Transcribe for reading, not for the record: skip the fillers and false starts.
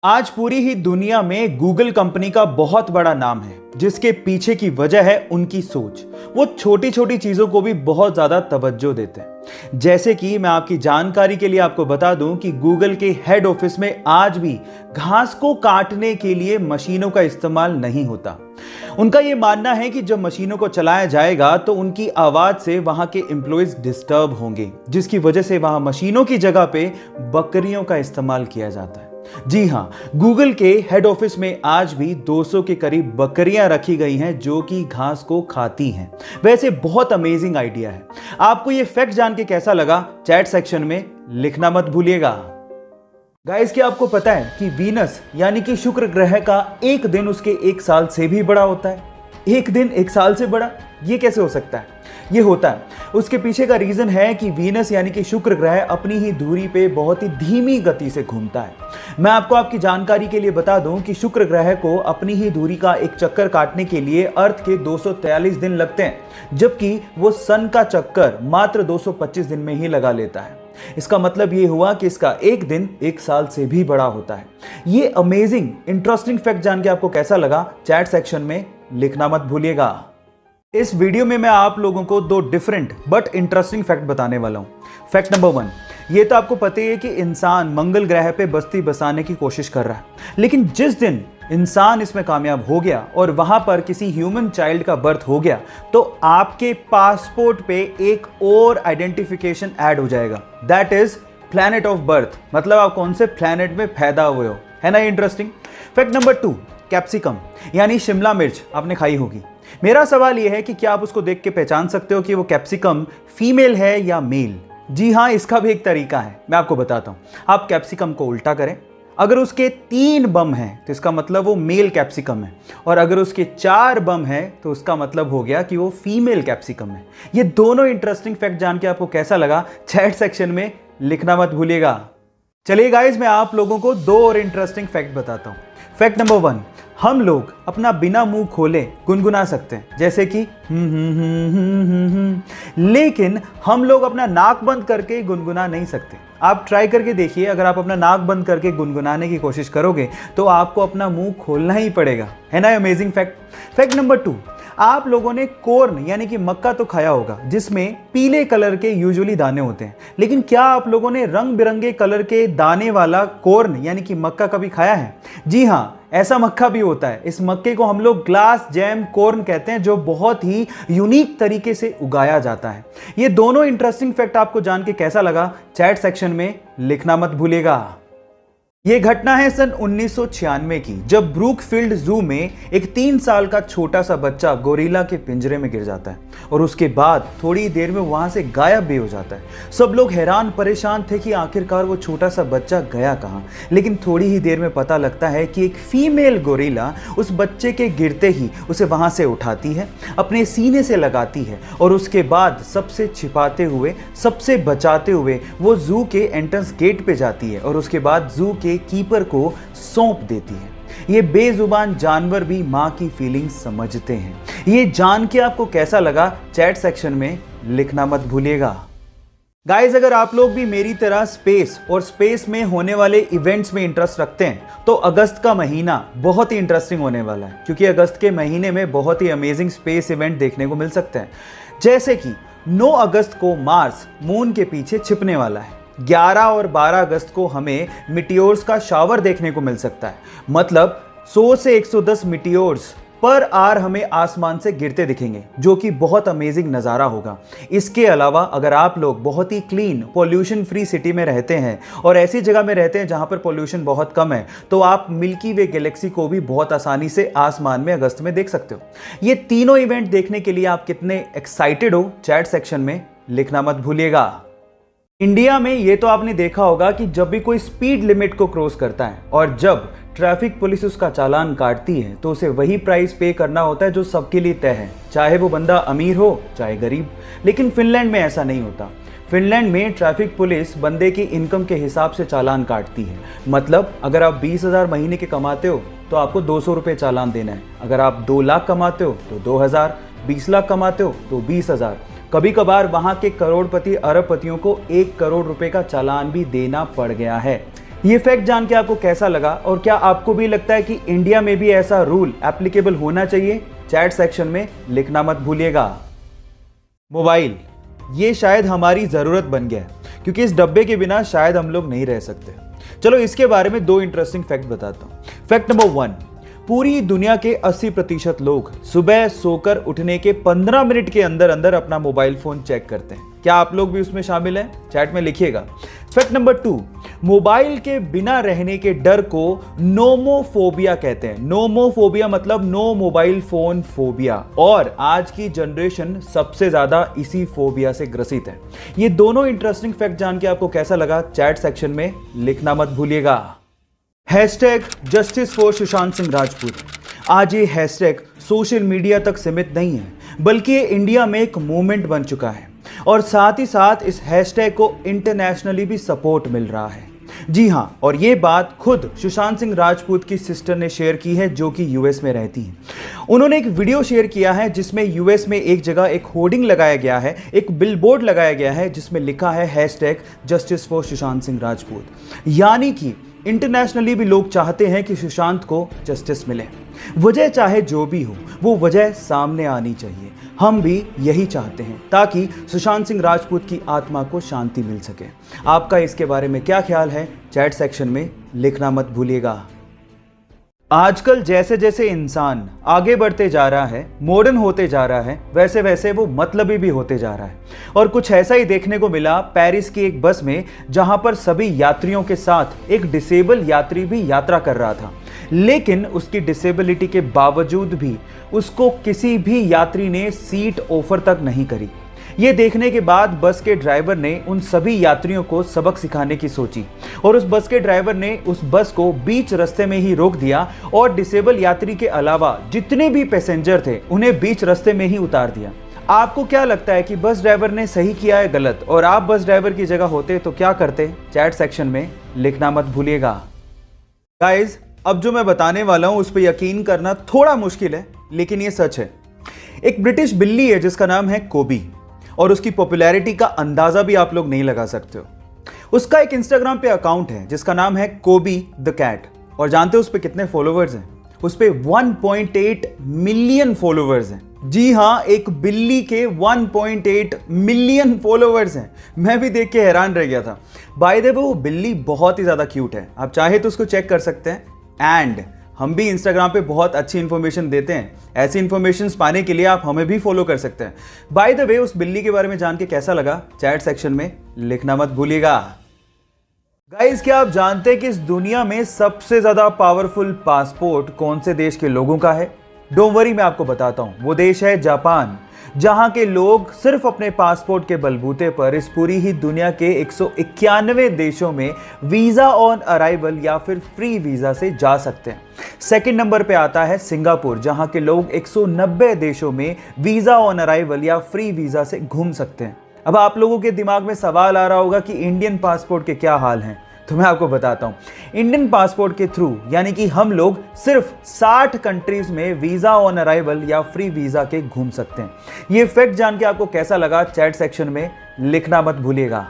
आज पूरी ही दुनिया में गूगल कंपनी का बहुत बड़ा नाम है, जिसके पीछे की वजह है उनकी सोच। वो छोटी छोटी चीजों को भी बहुत ज्यादा तवज्जो देते हैं। जैसे कि मैं आपकी जानकारी के लिए आपको बता दूं कि गूगल के हेड ऑफिस में आज भी घास को काटने के लिए मशीनों का इस्तेमाल नहीं होता। उनका यह मानना है कि जब मशीनों को चलाया जाएगा तो उनकी आवाज से वहां के एम्प्लॉयज डिस्टर्ब होंगे, जिसकी वजह से वहां मशीनों की जगह पे बकरियों का इस्तेमाल किया जाता है। जी हां, गूगल के हेड ऑफिस में आज भी 200 के करीब बकरियां रखी गई हैं जो कि घास को खाती हैं। वैसे बहुत अमेजिंग आइडिया है। आपको यह फैक्ट जान के कैसा लगा, चैट सेक्शन में लिखना मत भूलिएगा। गाइस, क्या आपको पता है कि वीनस यानी कि शुक्र ग्रह का एक दिन उसके एक साल से भी बड़ा होता है? एक दिन एक साल से बड़ा, ये कैसे हो सकता है? ये होता है, उसके पीछे का रीजन है कि वीनस यानी कि शुक्र ग्रह अपनी ही दूरी पे बहुत ही धीमी गति से घूमता है। मैं आपको आपकी जानकारी के लिए बता दूं कि शुक्र ग्रह को अपनी ही दूरी का एक चक्कर काटने के लिए अर्थ के 243 दिन लगते हैं, जबकि वो सन का चक्कर मात्र 225 दिन में ही लगा लेता है। इसका मतलब ये हुआ कि इसका एक दिन एक साल से भी बड़ा होता है। ये अमेजिंग इंटरेस्टिंग फैक्ट जान के आपको कैसा लगा, चैट सेक्शन में लिखना मत भूलिएगा। इस वीडियो में मैं आप लोगों को दो डिफरेंट बट इंटरेस्टिंग फैक्ट बताने वाला हूं। फैक्ट नंबर 1, ये तो आपको पता ही है कि इंसान मंगल ग्रह पे बस्ती बसाने की कोशिश कर रहा है, लेकिन जिस दिन इंसान इसमें कामयाब हो गया और वहां पर किसी ह्यूमन चाइल्ड का बर्थ हो गया तो आपके पासपोर्ट पे एक और आइडेंटिफिकेशन ऐड हो जाएगा, that is planet of birth. मतलब आप कौन से प्लैनेट में पैदा हुए हो, है ना इंटरेस्टिंग। फैक्ट नंबर 2, कैप्सिकम यानी शिमला मिर्च आपने खाई होगी। मेरा सवाल यह है कि क्या आप उसको देख के पहचान सकते हो कि वो कैप्सिकम फीमेल है या मेल? जी हाँ, इसका भी एक तरीका है, मैं आपको बताता हूं। आप कैप्सिकम को उल्टा करें, अगर उसके 3 बम हैं तो इसका मतलब वो मेल कैप्सिकम है, और अगर उसके 4 बम हैं तो उसका मतलब हो गया कि वो फीमेल कैप्सिकम है। ये दोनों इंटरेस्टिंग फैक्ट जान के आपको कैसा लगा, चैट सेक्शन में लिखना मत भूलिएगा। चलिए गाइज, मैं आप लोगों को 2 और इंटरेस्टिंग फैक्ट बताता हूं। फैक्ट नंबर 1, हम लोग अपना बिना मुंह खोले गुनगुना सकते हैं, जैसे कि लेकिन हम लोग अपना नाक बंद करके गुनगुना नहीं सकते। आप ट्राई करके देखिए, अगर आप अपना नाक बंद करके गुनगुनाने की कोशिश करोगे तो आपको अपना मुंह खोलना ही पड़ेगा, है ना अमेजिंग फैक्ट। फैक्ट नंबर 2, आप लोगों ने कॉर्न यानी कि मक्का तो खाया होगा, जिसमें पीले कलर के यूजुअली दाने होते हैं, लेकिन क्या आप लोगों ने रंग बिरंगे कलर के दाने वाला कॉर्न यानी कि मक्का कभी खाया है? जी हाँ, ऐसा मक्का भी होता है। इस मक्के को हम लोग ग्लास जैम कॉर्न कहते हैं, जो बहुत ही यूनिक तरीके से उगाया जाता है। ये दोनों इंटरेस्टिंग फैक्ट आपको जान के कैसा लगा, चैट सेक्शन में लिखना मत भूलिएगा। ये घटना है सन 1996 की, जब ब्रूकफील्ड जू में एक 3 साल का छोटा सा बच्चा गोरिल्ला के पिंजरे में गिर जाता है और उसके बाद थोड़ी देर में वहां से गायब भी हो जाता है। सब लोग हैरान परेशान थे कि आखिरकार वो छोटा सा बच्चा गया कहां, लेकिन थोड़ी ही देर में पता लगता है कि एक फीमेल गोरिल्ला उस बच्चे के गिरते ही उसे वहां से उठाती है, अपने सीने से लगाती है और उसके बाद सबसे छिपाते हुए, सबसे बचाते हुए वो जू के एंट्रेंस गेट पे जाती है और उसके बाद जू के कीपर को सौंप देती है। ये बेजुबान जानवर भी मां की फीलिंग्स समझते हैं। ये जान के आपको कैसा लगा, चैट सेक्शन में लिखना मत भूलिएगा। गाइस, अगर आप लोग भी मेरी तरह स्पेस और स्पेस में होने वाले इवेंट्स में इंटरेस्ट रखते हैं तो अगस्त का महीना बहुत ही इंटरेस्टिंग होने वाला है, क्योंकि अगस्त के महीने में बहुत ही अमेजिंग स्पेस इवेंट देखने को मिल सकते हैं। जैसे कि 9 अगस्त को मार्स मून के पीछे छिपने वाला है। 11 और 12 अगस्त को हमें मिटियोर्स का शावर देखने को मिल सकता है। मतलब 100 से 110 मिटियोर्स पर आवर हमें आसमान से गिरते दिखेंगे, जो कि बहुत अमेजिंग नज़ारा होगा। इसके अलावा अगर आप लोग बहुत ही क्लीन पॉल्यूशन फ्री सिटी में रहते हैं और ऐसी जगह में रहते हैं जहां पर पॉल्यूशन बहुत कम है, तो आप मिल्की वे गैलेक्सी को भी बहुत आसानी से आसमान में अगस्त में देख सकते हो। ये तीनों इवेंट देखने के लिए आप कितने एक्साइटेड हो, चैट सेक्शन में लिखना मत भूलिएगा। इंडिया में ये तो आपने देखा होगा कि जब भी कोई स्पीड लिमिट को क्रॉस करता है और जब ट्रैफिक पुलिस उसका चालान काटती है तो उसे वही प्राइस पे करना होता है जो सबके लिए तय है, चाहे वो बंदा अमीर हो चाहे गरीब। लेकिन फिनलैंड में ऐसा नहीं होता। फिनलैंड में ट्रैफिक पुलिस बंदे की इनकम के हिसाब से चालान काटती है। मतलब अगर आप 20,000 महीने के कमाते हो तो आपको 200 रुपये चालान देना है। अगर आप 2 लाख कमाते हो तो 2,000, 20 लाख कमाते हो तो 20,000। कभी कभार वहां के करोड़पति अरबपतियों को 1 करोड़ रुपए का चालान भी देना पड़ गया है। ये फैक्ट जान के आपको कैसा लगा और क्या आपको भी लगता है कि इंडिया में भी ऐसा रूल एप्लीकेबल होना चाहिए? चैट सेक्शन में लिखना मत भूलिएगा। मोबाइल, ये शायद हमारी जरूरत बन गया है क्योंकि इस डब्बे के बिना शायद हम लोग नहीं रह सकते। चलो इसके बारे में 2 इंटरेस्टिंग फैक्ट बताता हूं। फैक्ट नंबर 1, पूरी दुनिया के 80% लोग सुबह सोकर उठने के 15 मिनट के अंदर अंदर अपना मोबाइल फोन चेक करते हैं। क्या आप लोग भी उसमें शामिल हैं? चैट में लिखिएगा। फैक्ट नंबर 2, मोबाइल के बिना रहने के डर को नोमोफोबिया कहते हैं। नोमोफोबिया मतलब नो मोबाइल फोन फोबिया, और आज की जनरेशन सबसे ज्यादा इसी फोबिया से ग्रसित है। ये दोनों इंटरेस्टिंग फैक्ट जान के आपको कैसा लगा? चैट सेक्शन में लिखना मत भूलिएगा। Hashtag justice for Sushant Singh Rajput. आज ये हैशटैग सोशल मीडिया तक सीमित नहीं है, बल्कि ये इंडिया में एक मूवमेंट बन चुका है और साथ ही साथ इस हैशटैग को इंटरनेशनली भी सपोर्ट मिल रहा है। जी हां, और ये बात खुद सुशांत सिंह राजपूत की सिस्टर ने शेयर की है जो कि यूएस में रहती हैं। उन्होंने एक वीडियो शेयर किया है जिसमें यूएस में एक जगह एक होर्डिंग लगाया गया है, एक बिलबोर्ड लगाया गया है जिसमें लिखा है hashtag justice for Sushant Singh Rajput. यानी कि इंटरनेशनली भी लोग चाहते हैं कि सुशांत को जस्टिस मिले। वजह चाहे जो भी हो, वो वजह सामने आनी चाहिए। हम भी यही चाहते हैं ताकि सुशांत सिंह राजपूत की आत्मा को शांति मिल सके। आपका इसके बारे में क्या ख्याल है? चैट सेक्शन में लिखना मत भूलिएगा। आजकल जैसे जैसे इंसान आगे बढ़ते जा रहा है, मॉडर्न होते जा रहा है, वैसे वैसे वो मतलबी भी होते जा रहा है। और कुछ ऐसा ही देखने को मिला पेरिस की एक बस में, जहां पर सभी यात्रियों के साथ एक डिसेबल यात्री भी यात्रा कर रहा था, लेकिन उसकी डिसेबिलिटी के बावजूद भी उसको किसी भी यात्री ने सीट ऑफर तक नहीं करी। ये देखने के बाद बस के ड्राइवर ने उन सभी यात्रियों को सबक सिखाने की सोची और उस बस के ड्राइवर ने उस बस को बीच रास्ते में ही रोक दिया और डिसेबल यात्री के अलावा जितने भी पैसेंजर थे उन्हें बीच रास्ते में ही उतार दिया। आपको क्या लगता है कि बस ड्राइवर ने सही किया है गलत? और आप बस ड्राइवर की जगह होते तो क्या करते? चैट सेक्शन में लिखना मत भूलिएगा। गाइस, अब जो मैं बताने वाला हूं उस पर यकीन करना थोड़ा मुश्किल है, लेकिन ये सच है। एक ब्रिटिश बिल्ली है जिसका नाम है कोबी, और उसकी पॉपुलैरिटी का अंदाजा भी आप लोग नहीं लगा सकते हो। उसका एक इंस्टाग्राम पे अकाउंट है जिसका नाम है कोबी द कैट, और जानते हो उस पे कितने फॉलोवर्स हैं? उस पे 1.8 मिलियन फॉलोवर्स हैं। जी हां, एक बिल्ली के 1.8 मिलियन फॉलोवर्स हैं। मैं भी देख के हैरान रह गया था। बाय द वे, वो बिल्ली बहुत ही ज्यादा क्यूट है, आप चाहे तो उसको चेक कर सकते हैं। एंड हम भी इंस्टाग्राम पे बहुत अच्छी इन्फॉर्मेशन देते हैं। ऐसी इन्फॉर्मेशन पाने के लिए आप हमें भी फॉलो कर सकते हैं। बाय द वे, उस बिल्ली के बारे में जान के कैसा लगा? चैट सेक्शन में लिखना मत भूलिएगा। गाइस, क्या आप जानते हैं कि इस दुनिया में सबसे ज्यादा पावरफुल पासपोर्ट कौन से देश के लोगों का है? डोंट वरी, मैं आपको बताता हूं। वो देश है जापान, जहां के लोग सिर्फ अपने पासपोर्ट के बलबूते पर इस पूरी ही दुनिया के 191 देशों में वीजा ऑन अराइवल या फिर फ्री वीजा से जा सकते हैं। सेकंड नंबर पे आता है सिंगापुर, जहां के लोग 190 देशों में वीजा ऑन अराइवल या फ्री वीजा से घूम सकते हैं। अब आप लोगों के दिमाग में सवाल आ रहा होगा कि इंडियन पासपोर्ट के क्या हाल हैं, तो मैं आपको बताता हूं। इंडियन पासपोर्ट के थ्रू यानी कि हम लोग सिर्फ 60 कंट्रीज में वीजा ऑन अराइवल या फ्री वीजा के घूम सकते हैं। ये फैक्ट जान के आपको कैसा लगा? चैट सेक्शन में लिखना मत भूलिएगा।